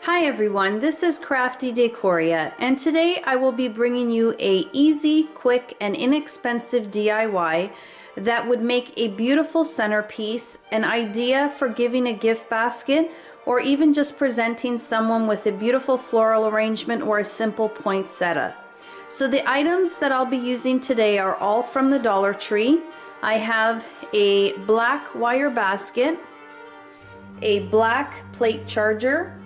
Hi everyone, this is Crafty Decoria, and today I will be bringing you a easy, quick, and inexpensive DIY that would make a beautiful centerpiece, an idea for giving a gift basket, or even just presenting someone with a beautiful floral arrangement or a simple poinsettia. So the items that I'll be using today are all from the Dollar Tree. I have a black wire basket, a black plate charger,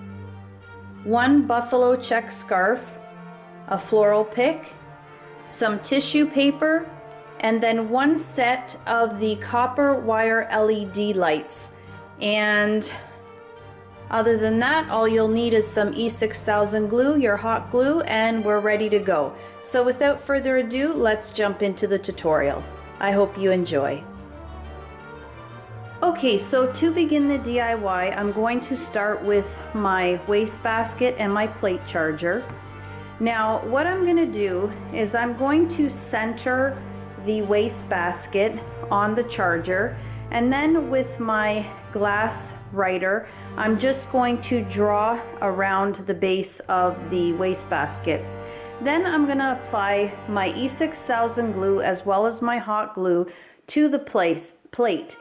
one buffalo check scarf, a floral pick, some tissue paper, and then one set of the copper wire LED lights. And other than that, all you'll need is some E6000 glue, your hot glue, and we're ready to go. So without further ado, let's jump into the tutorial. I hope you enjoy. Okay, so to begin the DIY, I'm going to start with my wastebasket and my plate charger. Now, what I'm going to do is I'm going to center the wastebasket on the charger, and then with my glass writer, I'm just going to draw around the base of the wastebasket. Then I'm going to apply my E6000 glue as well as my hot glue to the plate.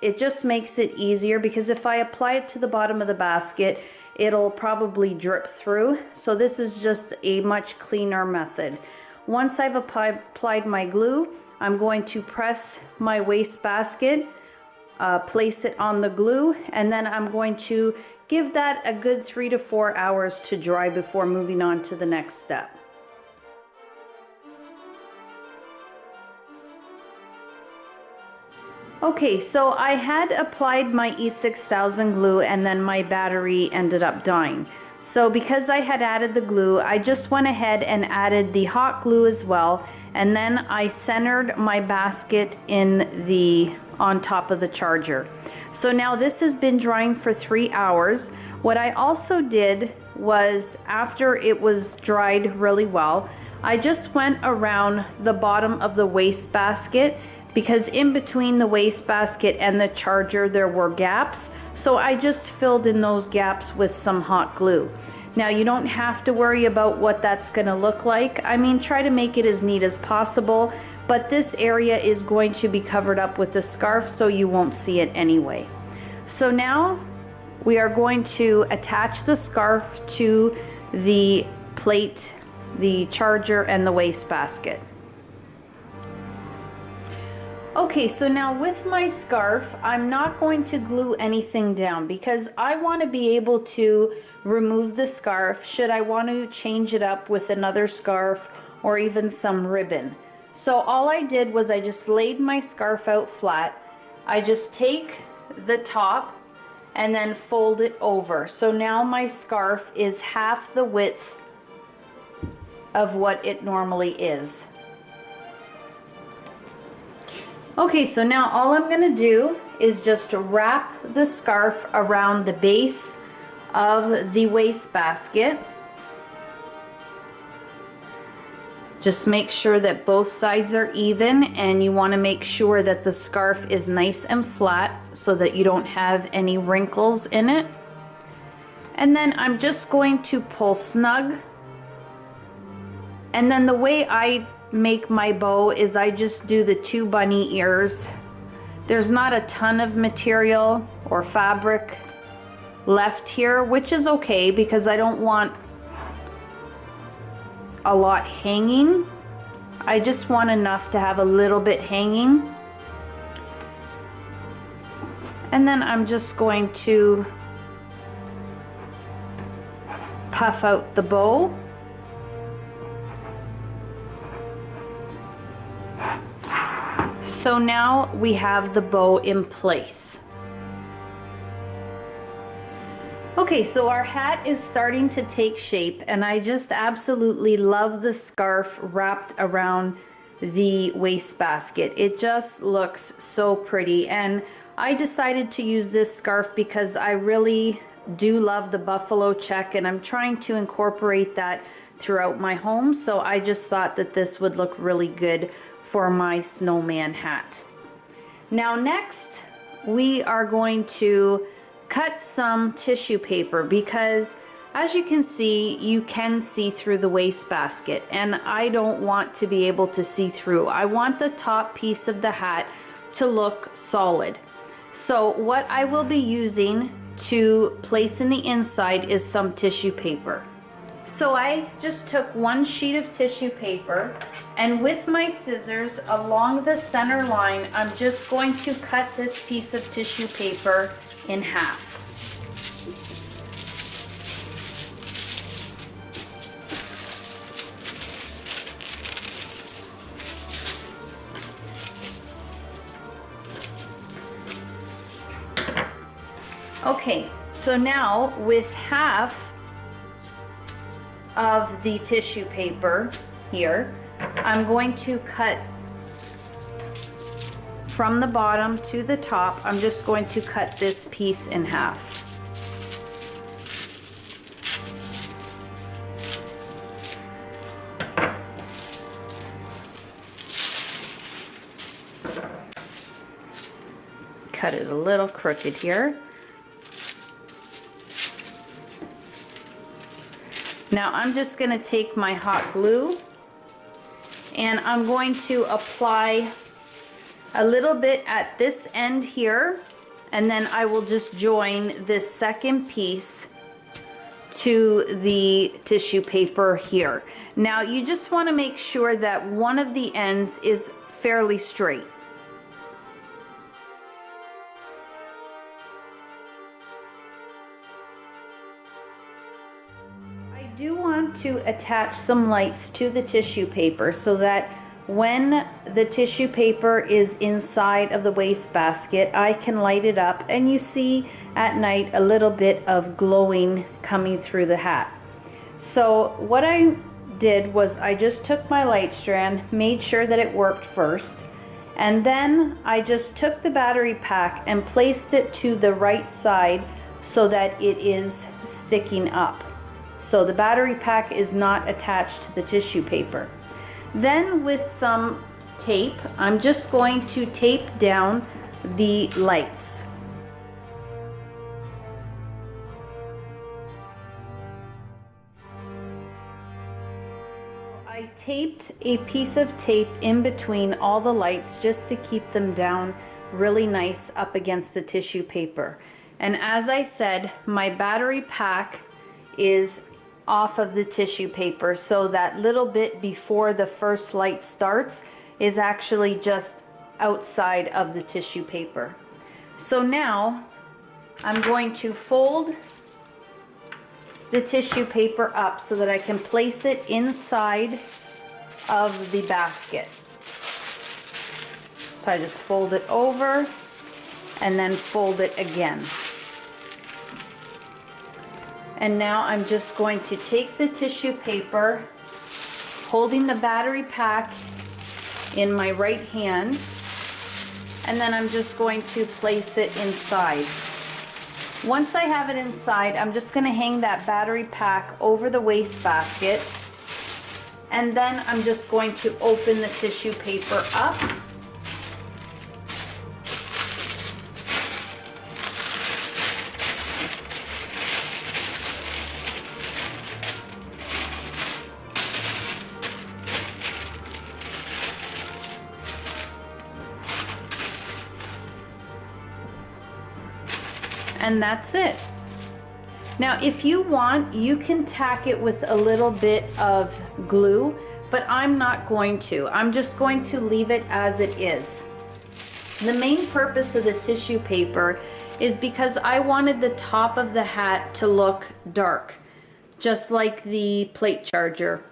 It just makes it easier because if I apply it to the bottom of the basket, it'll probably drip through. So this is just a much cleaner method. Once I've applied my glue, I'm going to press my wastebasket, place it on the glue, and then I'm going to give that a good 3 to 4 hours to dry before moving on to the next step. Okay, so I had applied my E6000 glue and then my battery ended up dying. So because I had added the glue, I just went ahead and added the hot glue as well, and then I centered my basket on top of the charger. So now this has been drying for 3 hours. What I also did was, after it was dried really well, I just went around the bottom of the wastebasket, because in between the wastebasket and the charger there were gaps, so I just filled in those gaps with some hot glue. Now you don't have to worry about what that's going to look like. I mean, try to make it as neat as possible, but this area is going to be covered up with the scarf so you won't see it anyway. So now we are going to attach the scarf to the plate, the charger, and the wastebasket. Okay, so now with my scarf, I'm not going to glue anything down because I want to be able to remove the scarf should I want to change it up with another scarf or even some ribbon. So all I did was I just laid my scarf out flat. I just take the top and then fold it over. So now my scarf is half the width of what it normally is. Okay, so now all I'm going to do is just wrap the scarf around the base of the wastebasket. Just make sure that both sides are even, and you want to make sure that the scarf is nice and flat so that you don't have any wrinkles in it. And then I'm just going to pull snug. And then the way I make my bow is I just do the 2 bunny ears. There's not a ton of material or fabric left here, which is okay because I don't want a lot hanging. I just want enough to have a little bit hanging. And then I'm just going to puff out the bow. So now we have the bow in place. Okay, so our hat is starting to take shape, and I just absolutely love the scarf wrapped around the wastebasket. It just looks so pretty, and I decided to use this scarf because I really do love the buffalo check, and I'm trying to incorporate that throughout my home, so I just thought that this would look really good for my snowman hat. Now next we are going to cut some tissue paper because As you can see through the wastebasket, and I don't want to be able to see through. I want the top piece of the hat to look solid. So what I will be using to place in the inside is some tissue paper. So I just took one sheet of tissue paper, and with my scissors along the center line, I'm just going to cut this piece of tissue paper in half. Okay, so now with half of the tissue paper here, I'm going to cut from the bottom to the top. I'm just going to cut this piece in half. Cut it a little crooked here. Now I'm just going to take my hot glue and I'm going to apply a little bit at this end here, and then I will just join this second piece to the tissue paper here. Now you just want to make sure that one of the ends is fairly straight. I do want to attach some lights to the tissue paper so that when the tissue paper is inside of the wastebasket, I can light it up and you see at night a little bit of glowing coming through the hat. So what I did was I just took my light strand, made sure that it worked first, and then I just took the battery pack and placed it to the right side so that it is sticking up. So the battery pack is not attached to the tissue paper. Then with some tape, I'm just going to tape down the lights. I taped a piece of tape in between all the lights just to keep them down really nice up against the tissue paper. And as I said, my battery pack is off of the tissue paper, so that little bit before the first light starts is actually just outside of the tissue paper. So now I'm going to fold the tissue paper up so that I can place it inside of the basket. So I just fold it over and then fold it again. And now I'm just going to take the tissue paper, holding the battery pack in my right hand, and then I'm just going to place it inside. Once I have it inside, I'm just going to hang that battery pack over the wastebasket, and then I'm just going to open the tissue paper up. And that's it. Now if you want, you can tack it with a little bit of glue, but I'm not going to. I'm just going to leave it as it is. The main purpose of the tissue paper is because I wanted the top of the hat to look dark, just like the plate charger.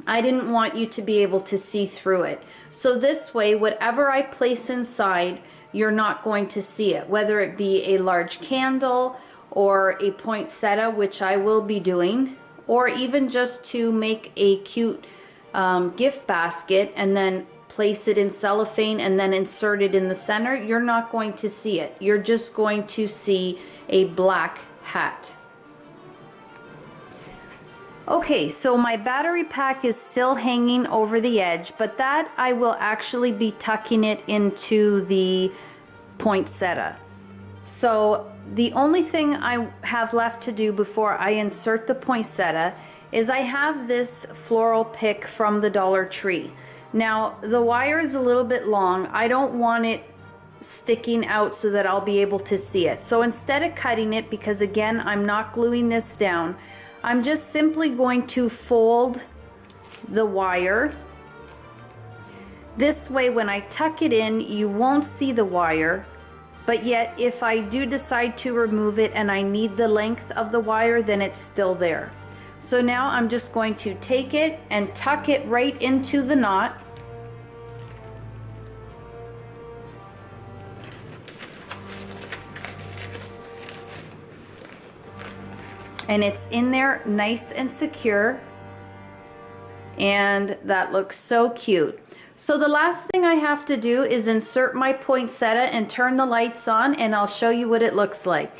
I didn't want you to be able to see through it. So this way, whatever I place inside, you're not going to see it, whether it be a large candle or a poinsettia, which I will be doing, or even just to make a cute gift basket and then place it in cellophane and then insert it in the center. You're not going to see it. You're just going to see a black hat. Okay, so my battery pack is still hanging over the edge, but that I will actually be tucking it into the poinsettia. So the only thing I have left to do before I insert the poinsettia is I have this floral pick from the Dollar Tree. Now the wire is a little bit long. I don't want it sticking out so that I'll be able to see it. So instead of cutting it, because again I'm not gluing this down, I'm just simply going to fold the wire. This way when I tuck it in, you won't see the wire, but yet if I do decide to remove it and I need the length of the wire, then it's still there. So now I'm just going to take it and tuck it right into the knot. And it's in there nice and secure. And that looks so cute. So the last thing I have to do is insert my poinsettia and turn the lights on, and I'll show you what it looks like.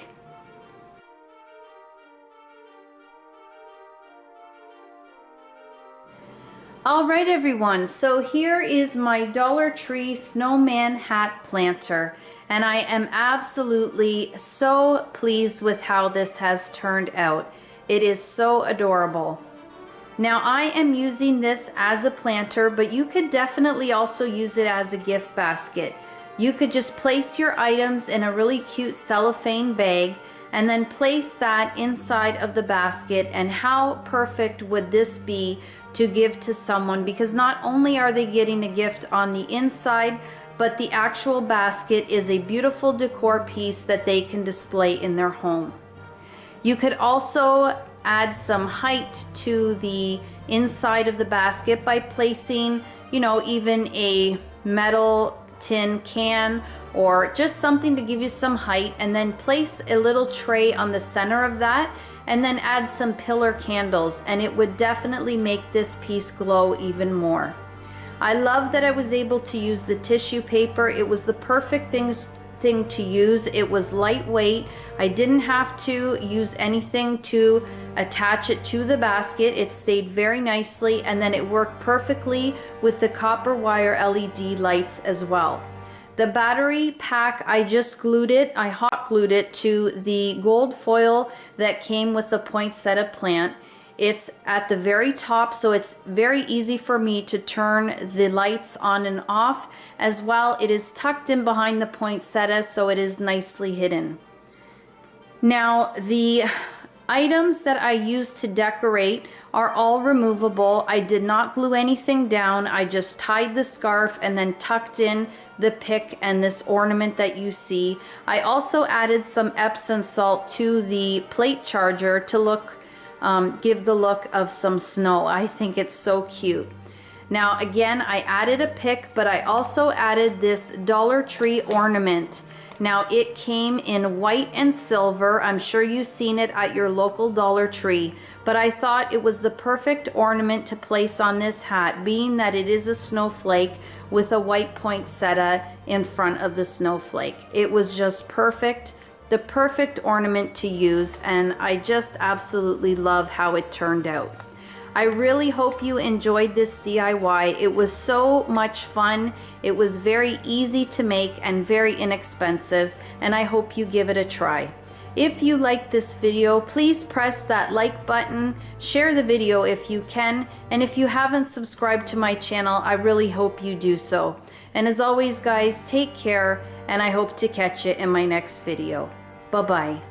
All right, everyone, so here is my Dollar Tree Snowman hat planter, and I am absolutely so pleased with how this has turned out. It is so adorable. Now I am using this as a planter, but you could definitely also use it as a gift basket. You could just place your items in a really cute cellophane bag and then place that inside of the basket, and how perfect would this be to give to someone, because not only are they getting a gift on the inside, but the actual basket is a beautiful decor piece that they can display in their home. You could also add some height to the inside of the basket by placing, you know, even a metal tin can or just something to give you some height, and then place a little tray on the center of that, and then add some pillar candles, and it would definitely make this piece glow even more. I love that I was able to use the tissue paper. It was the perfect thing to use. It was lightweight. I didn't have to use anything to attach it to the basket. It stayed very nicely, and then it worked perfectly with the copper wire LED lights as well. The battery pack, I just glued it, I hot glued it to the gold foil that came with the poinsettia plant. It's at the very top, so it's very easy for me to turn the lights on and off. As well, it is tucked in behind the poinsettia, so it is nicely hidden. Now, the items that I use to decorate are all removable. I did not glue anything down. I just tied the scarf and then tucked in the pick and this ornament that you see. I also added some Epsom salt to the plate charger to give the look of some snow. I think it's so cute. Now again, I added a pick, but I also added this Dollar Tree ornament. Now it came in white and silver. I'm sure you've seen it at your local Dollar Tree, but I thought it was the perfect ornament to place on this hat, being that it is a snowflake with a white poinsettia in front of the snowflake. It was just perfect, the perfect ornament to use, and I just absolutely love how it turned out. I really hope you enjoyed this DIY. It was so much fun. It was very easy to make and very inexpensive, and I hope you give it a try. If you liked this video, please press that like button, share the video if you can, and if you haven't subscribed to my channel, I really hope you do so. And as always, guys, take care, and I hope to catch you in my next video. Bye-bye.